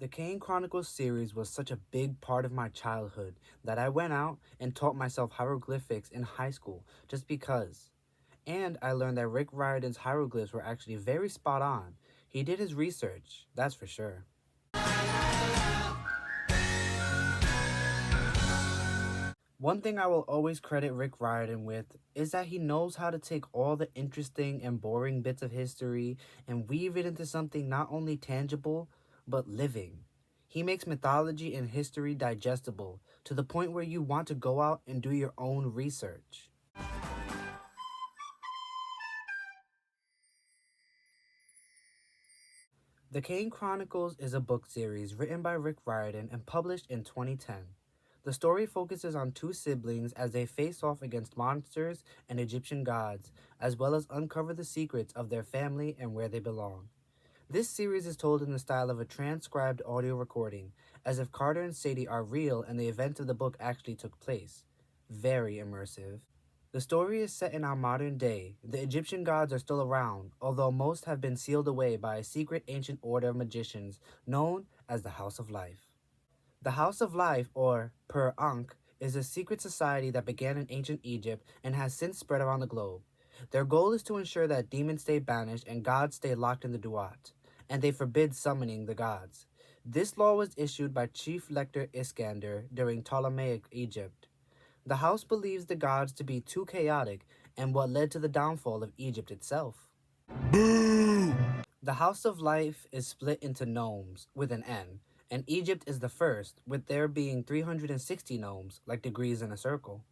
The Kane Chronicles series was such a big part of my childhood that I went out and taught myself hieroglyphics in high school just because. And I learned that Rick Riordan's hieroglyphs were actually very spot on. He did his research, that's for sure. One thing I will always credit Rick Riordan with is that he knows how to take all the interesting and boring bits of history and weave it into something not only tangible, but living. He makes mythology and history digestible to the point where you want to go out and do your own research. The Kane Chronicles is a book series written by Rick Riordan and published in 2010. The story focuses on two siblings as they face off against monsters and Egyptian gods, as well as uncover the secrets of their family and where they belong. This series is told in the style of a transcribed audio recording, as if Carter and Sadie are real and the events of the book actually took place. Very immersive. The story is set in our modern day. The Egyptian gods are still around, although most have been sealed away by a secret ancient order of magicians known as the House of Life. The House of Life, or Per Ankh, is a secret society that began in ancient Egypt and has since spread around the globe. Their goal is to ensure that demons stay banished and gods stay locked in the Duat, and they forbid summoning the gods. This law was issued by Chief Lector Iskander during Ptolemaic Egypt. The house believes the gods to be too chaotic and what led to the downfall of Egypt itself. Boo! The House of Life is split into gnomes with an N, and Egypt is the first, with there being 360 gnomes, like degrees in a circle.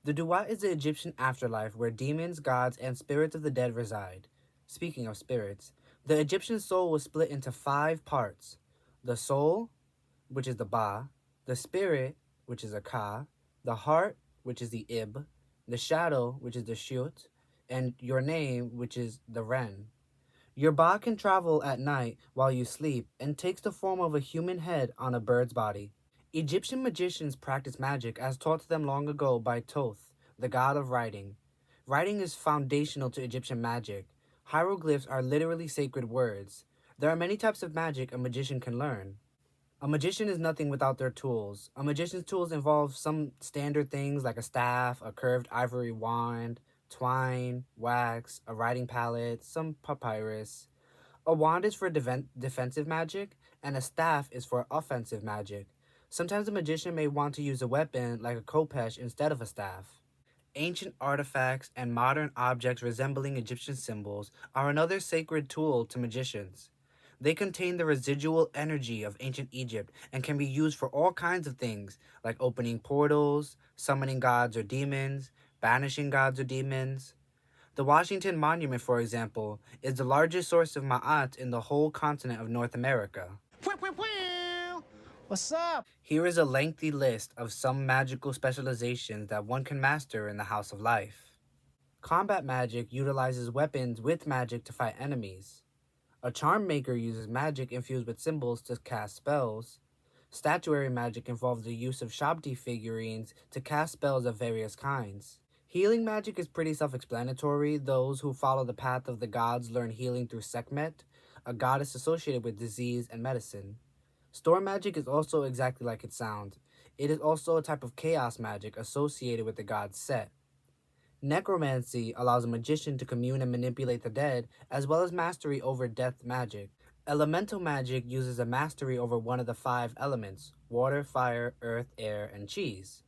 The Duat is the Egyptian afterlife where demons, gods, and spirits of the dead reside. Speaking of spirits, the Egyptian soul was split into 5 parts. The soul, which is the Ba, the spirit, which is a Ka, the heart, which is the Ib, the shadow, which is the Shut, and your name, which is the Ren. Your Ba can travel at night while you sleep and takes the form of a human head on a bird's body. Egyptian magicians practice magic as taught to them long ago by Thoth, the god of writing. Writing is foundational to Egyptian magic. Hieroglyphs are literally sacred words. There are many types of magic a magician can learn. A magician is nothing without their tools. A magician's tools involve some standard things like a staff, a curved ivory wand, twine, wax, a writing palette, some papyrus. A wand is for defensive magic, and a staff is for offensive magic. Sometimes a magician may want to use a weapon like a khopesh instead of a staff. Ancient artifacts and modern objects resembling Egyptian symbols are another sacred tool to magicians. They contain the residual energy of ancient Egypt and can be used for all kinds of things, like opening portals, summoning gods or demons, banishing gods or demons. The Washington Monument, for example, is the largest source of ma'at in the whole continent of North America. What's up? Here is a lengthy list of some magical specializations that one can master in the House of Life. Combat magic utilizes weapons with magic to fight enemies. A charm maker uses magic infused with symbols to cast spells. Statuary magic involves the use of Shabti figurines to cast spells of various kinds. Healing magic is pretty self-explanatory. Those who follow the path of the gods learn healing through Sekhmet, a goddess associated with disease and medicine. Storm magic is also exactly like it sounds. It is also a type of chaos magic associated with the god Set. Necromancy allows a magician to commune and manipulate the dead, as well as mastery over death magic. Elemental magic uses a mastery over one of the 5 elements: water, fire, earth, air, and cheese.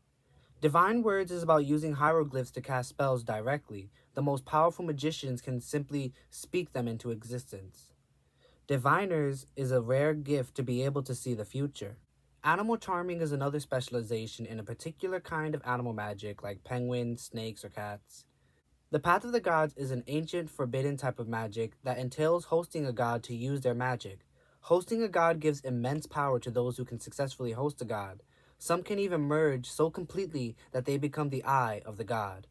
Divine words is about using hieroglyphs to cast spells directly. The most powerful magicians can simply speak them into existence. Diviners is a rare gift to be able to see the future. Animal charming is another specialization in a particular kind of animal magic like penguins, snakes, or cats. The Path of the Gods is an ancient, forbidden type of magic that entails hosting a god to use their magic. Hosting a god gives immense power to those who can successfully host a god. Some can even merge so completely that they become the eye of the god.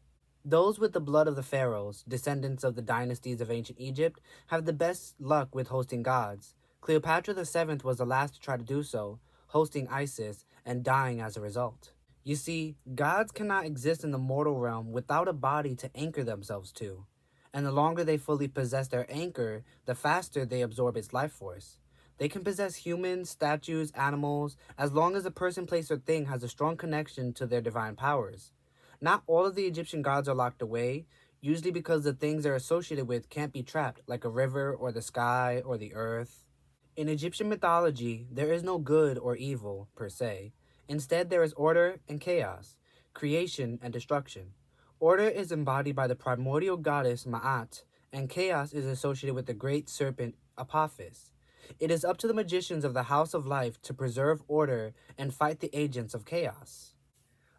Those with the blood of the pharaohs, descendants of the dynasties of ancient Egypt, have the best luck with hosting gods. Cleopatra VII was the last to try to do so, hosting Isis and dying as a result. You see, gods cannot exist in the mortal realm without a body to anchor themselves to. And the longer they fully possess their anchor, the faster they absorb its life force. They can possess humans, statues, animals, as long as the person, place, or thing has a strong connection to their divine powers. Not all of the Egyptian gods are locked away, usually because the things they're associated with can't be trapped, like a river or the sky or the earth. In Egyptian mythology, there is no good or evil, per se. Instead, there is order and chaos, creation and destruction. Order is embodied by the primordial goddess Ma'at, and chaos is associated with the great serpent Apophis. It is up to the magicians of the House of Life to preserve order and fight the agents of chaos.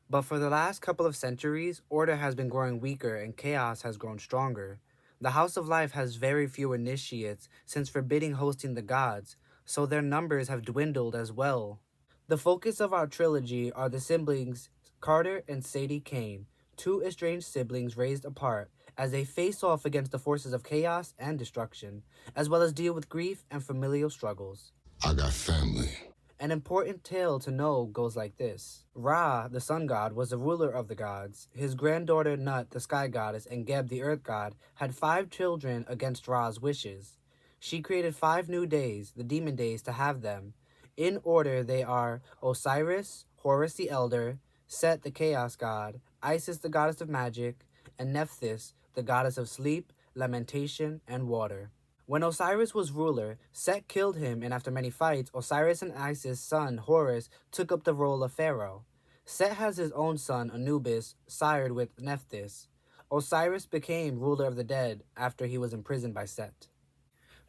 But for the last couple of centuries, order has been growing weaker and chaos has grown stronger. The House of Life has very few initiates since forbidding hosting the gods, so their numbers have dwindled as well. The focus of our trilogy are the siblings Carter and Sadie Kane, two estranged siblings raised apart, as they face off against the forces of chaos and destruction, as well as deal with grief and familial struggles. I got family. An important tale to know goes like this. Ra, the sun god, was the ruler of the gods. His granddaughter Nut, the sky goddess, and Geb, the earth god, had 5 children against Ra's wishes. She created 5 new days, the demon days, to have them. In order, they are Osiris, Horus the elder, Set, the chaos god, Isis, the goddess of magic, and Nephthys, the goddess of sleep, lamentation, and water. When Osiris was ruler, Set killed him, and after many fights, Osiris and Isis' son, Horus, took up the role of pharaoh. Set has his own son, Anubis, sired with Nephthys. Osiris became ruler of the dead after he was imprisoned by Set.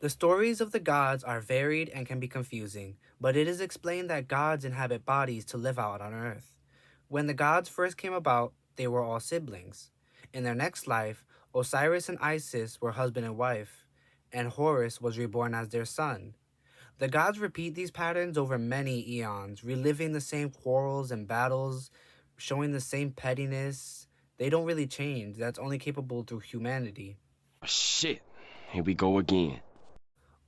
The stories of the gods are varied and can be confusing, but it is explained that gods inhabit bodies to live out on earth. When the gods first came about, they were all siblings. In their next life, Osiris and Isis were husband and wife, and Horus was reborn as their son. The gods repeat these patterns over many eons, reliving the same quarrels and battles, showing the same pettiness. They don't really change. That's only capable through humanity. Shit, here we go again.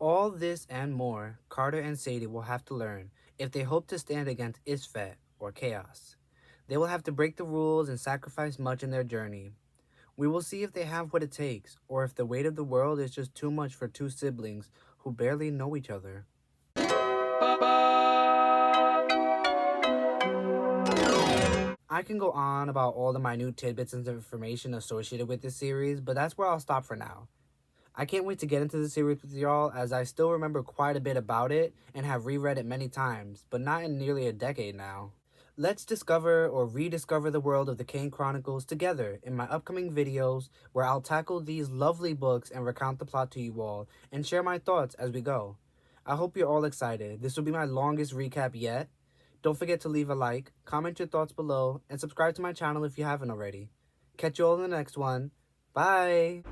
All this and more, Carter and Sadie will have to learn if they hope to stand against Isfet, or chaos. They will have to break the rules and sacrifice much in their journey. We will see if they have what it takes, or if the weight of the world is just too much for 2 siblings who barely know each other. I can go on about all the minute tidbits and information associated with this series, but that's where I'll stop for now. I can't wait to get into the series with y'all, as I still remember quite a bit about it and have reread it many times, but not in nearly a decade now. Let's discover or rediscover the world of the Kane Chronicles together in my upcoming videos, where I'll tackle these lovely books and recount the plot to you all and share my thoughts as we go. I hope you're all excited. This will be my longest recap yet. Don't forget to leave a like, comment your thoughts below, and subscribe to my channel if you haven't already. Catch you all in the next one. Bye!